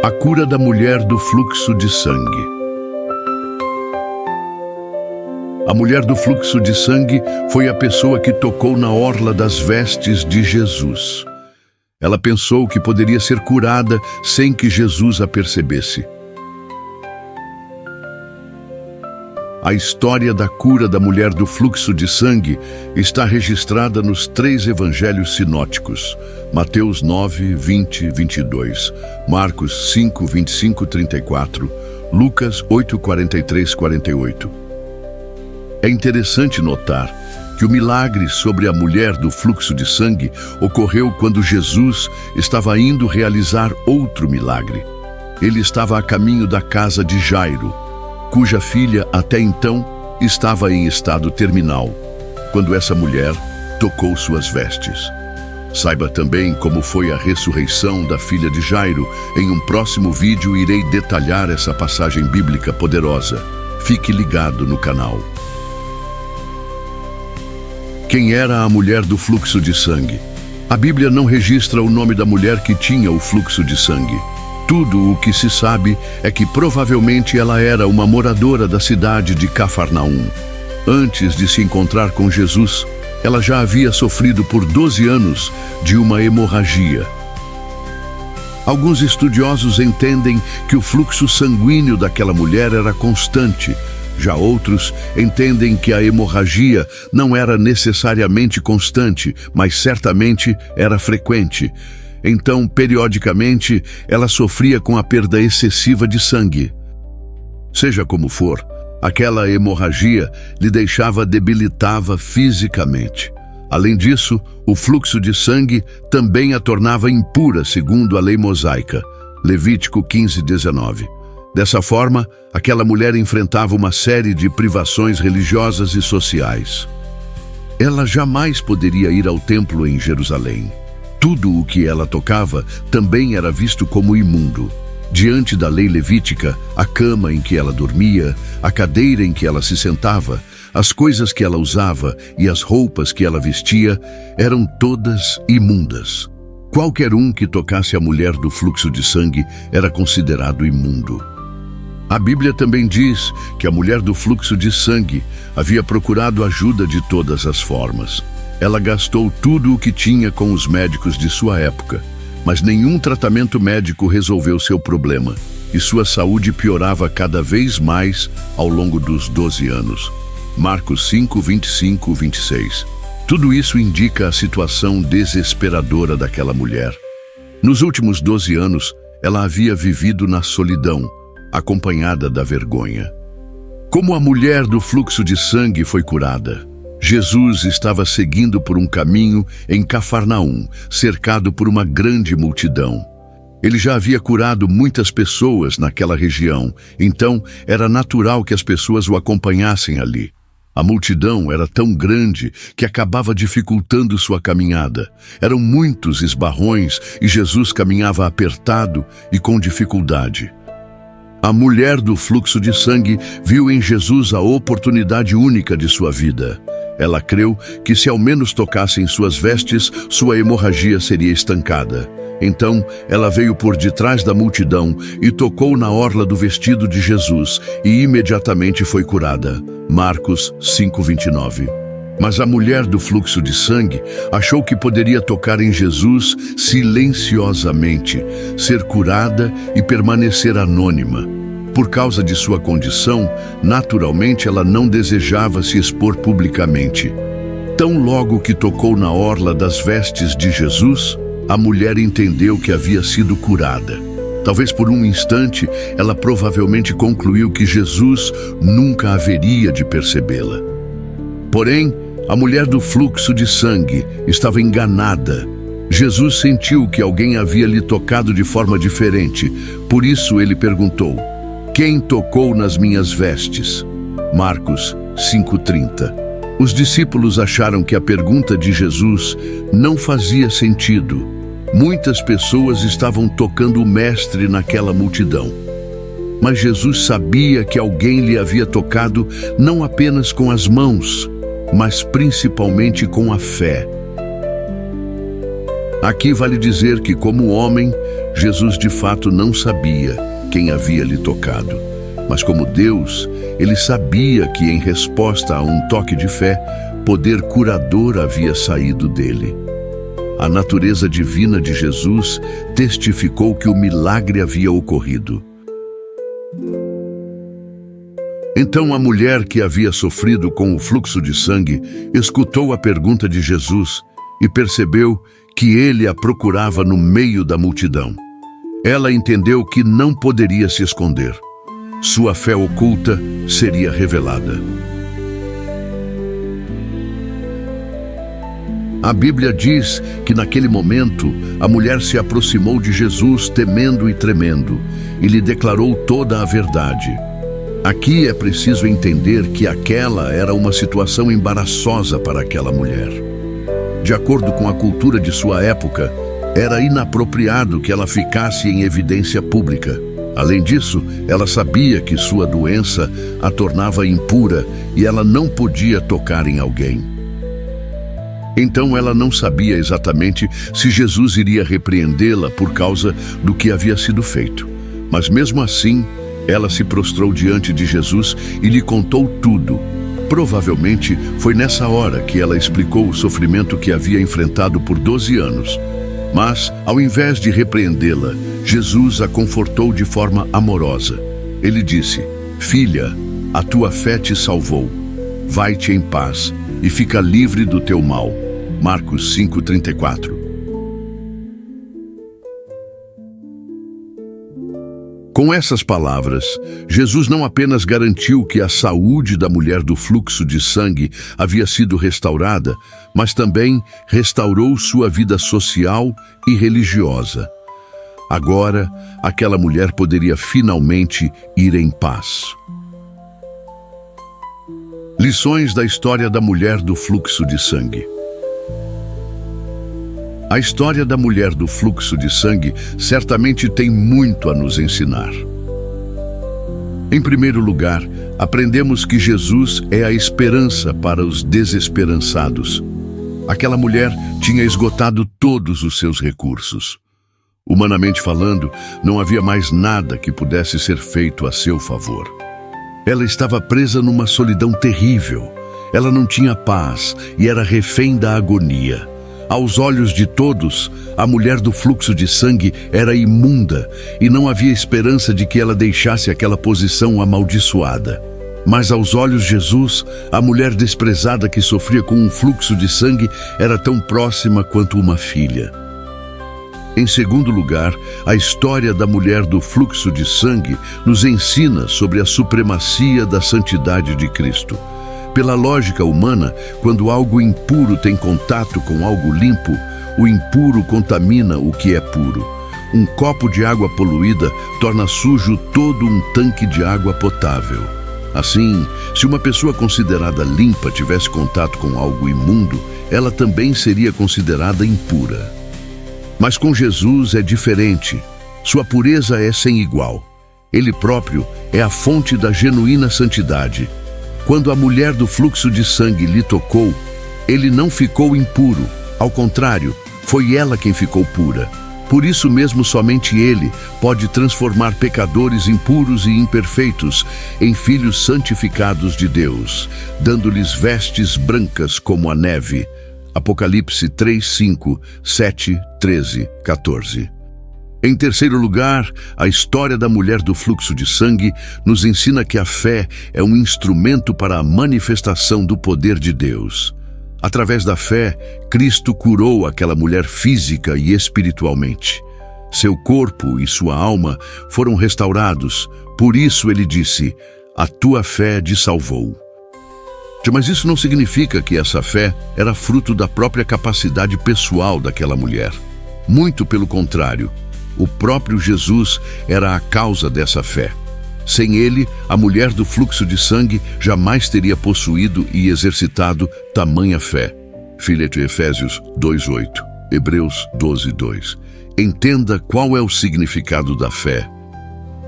A cura da mulher do fluxo de sangue. A mulher do fluxo de sangue foi a pessoa que tocou na orla das vestes de Jesus. Ela pensou que poderia ser curada sem que Jesus a percebesse. A história da cura da mulher do fluxo de sangue está registrada nos 3 evangelhos sinóticos: Mateus 9, 20, 22, Marcos 5, 25, 34, Lucas 8, 43, 48. É interessante notar que o milagre sobre a mulher do fluxo de sangue ocorreu quando Jesus estava indo realizar outro milagre. Ele estava a caminho da casa de Jairo, cuja filha até então estava em estado terminal, quando essa mulher tocou suas vestes. Saiba também como foi a ressurreição da filha de Jairo. Em um próximo vídeo irei detalhar essa passagem bíblica poderosa. Fique ligado no canal. Quem era a mulher do fluxo de sangue? A Bíblia não registra o nome da mulher que tinha o fluxo de sangue. Tudo o que se sabe é que provavelmente ela era uma moradora da cidade de Cafarnaum. Antes de se encontrar com Jesus, ela já havia sofrido por 12 anos de uma hemorragia. Alguns estudiosos entendem que o fluxo sanguíneo daquela mulher era constante. Já outros entendem que a hemorragia não era necessariamente constante, mas certamente era frequente. Então, periodicamente, ela sofria com a perda excessiva de sangue. Seja como for, aquela hemorragia lhe deixava debilitada fisicamente. Além disso, o fluxo de sangue também a tornava impura, segundo a lei mosaica, Levítico 15, 19. Dessa forma, aquela mulher enfrentava uma série de privações religiosas e sociais. Ela jamais poderia ir ao templo em Jerusalém. Tudo o que ela tocava também era visto como imundo. Diante da lei levítica, a cama em que ela dormia, a cadeira em que ela se sentava, as coisas que ela usava e as roupas que ela vestia eram todas imundas. Qualquer um que tocasse a mulher do fluxo de sangue era considerado imundo. A Bíblia também diz que a mulher do fluxo de sangue havia procurado ajuda de todas as formas. Ela gastou tudo o que tinha com os médicos de sua época, mas nenhum tratamento médico resolveu seu problema, e sua saúde piorava cada vez mais ao longo dos 12 anos. Marcos 5, 25, 26. Tudo isso indica a situação desesperadora daquela mulher. Nos últimos 12 anos, ela havia vivido na solidão, acompanhada da vergonha. Como a mulher do fluxo de sangue foi curada? Jesus estava seguindo por um caminho em Cafarnaum, cercado por uma grande multidão. Ele já havia curado muitas pessoas naquela região, então era natural que as pessoas o acompanhassem ali. A multidão era tão grande que acabava dificultando sua caminhada. Eram muitos esbarrões e Jesus caminhava apertado e com dificuldade. A mulher do fluxo de sangue viu em Jesus a oportunidade única de sua vida. Ela creu que se ao menos tocasse em suas vestes, sua hemorragia seria estancada. Então, ela veio por detrás da multidão e tocou na orla do vestido de Jesus e imediatamente foi curada. Marcos 5, 29. Mas a mulher do fluxo de sangue achou que poderia tocar em Jesus silenciosamente, ser curada e permanecer anônima. Por causa de sua condição, naturalmente ela não desejava se expor publicamente. Tão logo que tocou na orla das vestes de Jesus, a mulher entendeu que havia sido curada. Talvez por um instante, ela provavelmente concluiu que Jesus nunca haveria de percebê-la. Porém, a mulher do fluxo de sangue estava enganada. Jesus sentiu que alguém havia lhe tocado de forma diferente. Por isso ele perguntou: "Quem tocou nas minhas vestes?" Marcos 5:30. Os discípulos acharam que a pergunta de Jesus não fazia sentido. Muitas pessoas estavam tocando o Mestre naquela multidão. Mas Jesus sabia que alguém lhe havia tocado não apenas com as mãos, mas principalmente com a fé. Aqui vale dizer que, como homem, Jesus de fato não sabia quem havia lhe tocado. Mas como Deus, ele sabia que, em resposta a um toque de fé, poder curador havia saído dele. A natureza divina de Jesus testificou que o milagre havia ocorrido. Então a mulher que havia sofrido com o fluxo de sangue escutou a pergunta de Jesus e percebeu que ele a procurava no meio da multidão. Ela entendeu que não poderia se esconder. Sua fé oculta seria revelada. A Bíblia diz que naquele momento a mulher se aproximou de Jesus temendo e tremendo e lhe declarou toda a verdade. Aqui é preciso entender que aquela era uma situação embaraçosa para aquela mulher. De acordo com a cultura de sua época, era inapropriado que ela ficasse em evidência pública. Além disso, ela sabia que sua doença a tornava impura e ela não podia tocar em alguém. Então ela não sabia exatamente se Jesus iria repreendê-la por causa do que havia sido feito. Mas mesmo assim, ela se prostrou diante de Jesus e lhe contou tudo. Provavelmente foi nessa hora que ela explicou o sofrimento que havia enfrentado por 12 anos. Mas, ao invés de repreendê-la, Jesus a confortou de forma amorosa. Ele disse: "Filha, a tua fé te salvou. Vai-te em paz e fica livre do teu mal." Marcos 5:34. Com essas palavras, Jesus não apenas garantiu que a saúde da mulher do fluxo de sangue havia sido restaurada, mas também restaurou sua vida social e religiosa. Agora, aquela mulher poderia finalmente ir em paz. Lições da história da mulher do fluxo de sangue. A história da mulher do fluxo de sangue certamente tem muito a nos ensinar. Em primeiro lugar, aprendemos que Jesus é a esperança para os desesperançados. Aquela mulher tinha esgotado todos os seus recursos. Humanamente falando, não havia mais nada que pudesse ser feito a seu favor. Ela estava presa numa solidão terrível. Ela não tinha paz e era refém da agonia. Aos olhos de todos, a mulher do fluxo de sangue era imunda e não havia esperança de que ela deixasse aquela posição amaldiçoada. Mas aos olhos de Jesus, a mulher desprezada que sofria com um fluxo de sangue era tão próxima quanto uma filha. Em segundo lugar, a história da mulher do fluxo de sangue nos ensina sobre a supremacia da santidade de Cristo. Pela lógica humana, quando algo impuro tem contato com algo limpo, o impuro contamina o que é puro. Um copo de água poluída torna sujo todo um tanque de água potável. Assim, se uma pessoa considerada limpa tivesse contato com algo imundo, ela também seria considerada impura. Mas com Jesus é diferente. Sua pureza é sem igual. Ele próprio é a fonte da genuína santidade. Quando a mulher do fluxo de sangue lhe tocou, ele não ficou impuro. Ao contrário, foi ela quem ficou pura. Por isso mesmo, somente ele pode transformar pecadores impuros e imperfeitos em filhos santificados de Deus, dando-lhes vestes brancas como a neve. Apocalipse 3:5, 7, 13, 14. Em terceiro lugar, a história da mulher do fluxo de sangue nos ensina que a fé é um instrumento para a manifestação do poder de Deus. Através da fé, Cristo curou aquela mulher física e espiritualmente. Seu corpo e sua alma foram restaurados, por isso ele disse: "A tua fé te salvou." Mas isso não significa que essa fé era fruto da própria capacidade pessoal daquela mulher. Muito pelo contrário. O próprio Jesus era a causa dessa fé. Sem ele, a mulher do fluxo de sangue jamais teria possuído e exercitado tamanha fé. Filete Efésios 2:8, Hebreus 12:2. Entenda qual é o significado da fé.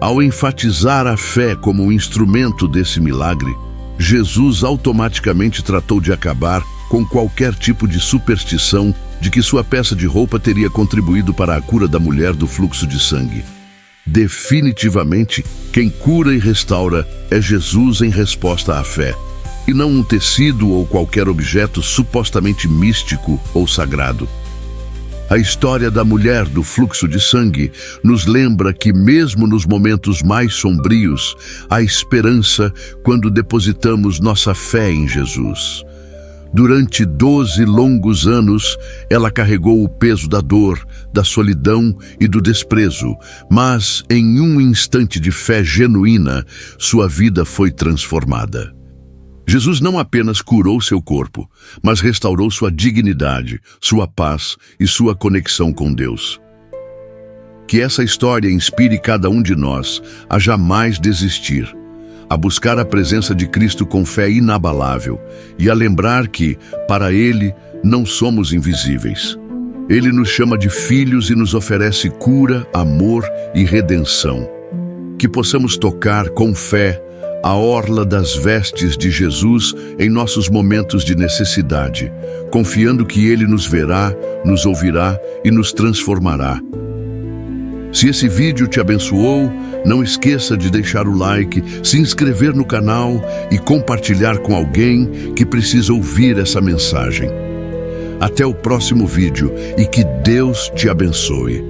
Ao enfatizar a fé como um instrumento desse milagre, Jesus automaticamente tratou de acabar com qualquer tipo de superstição de que sua peça de roupa teria contribuído para a cura da mulher do fluxo de sangue. Definitivamente, quem cura e restaura é Jesus em resposta à fé, e não um tecido ou qualquer objeto supostamente místico ou sagrado. A história da mulher do fluxo de sangue nos lembra que mesmo nos momentos mais sombrios, há esperança quando depositamos nossa fé em Jesus. Durante 12 longos anos, ela carregou o peso da dor, da solidão e do desprezo, mas em um instante de fé genuína, sua vida foi transformada. Jesus não apenas curou seu corpo, mas restaurou sua dignidade, sua paz e sua conexão com Deus. Que essa história inspire cada um de nós a jamais desistir, a buscar a presença de Cristo com fé inabalável e a lembrar que, para Ele, não somos invisíveis. Ele nos chama de filhos e nos oferece cura, amor e redenção. Que possamos tocar com fé a orla das vestes de Jesus em nossos momentos de necessidade, confiando que Ele nos verá, nos ouvirá e nos transformará. Se esse vídeo te abençoou, não esqueça de deixar o like, se inscrever no canal e compartilhar com alguém que precisa ouvir essa mensagem. Até o próximo vídeo e que Deus te abençoe.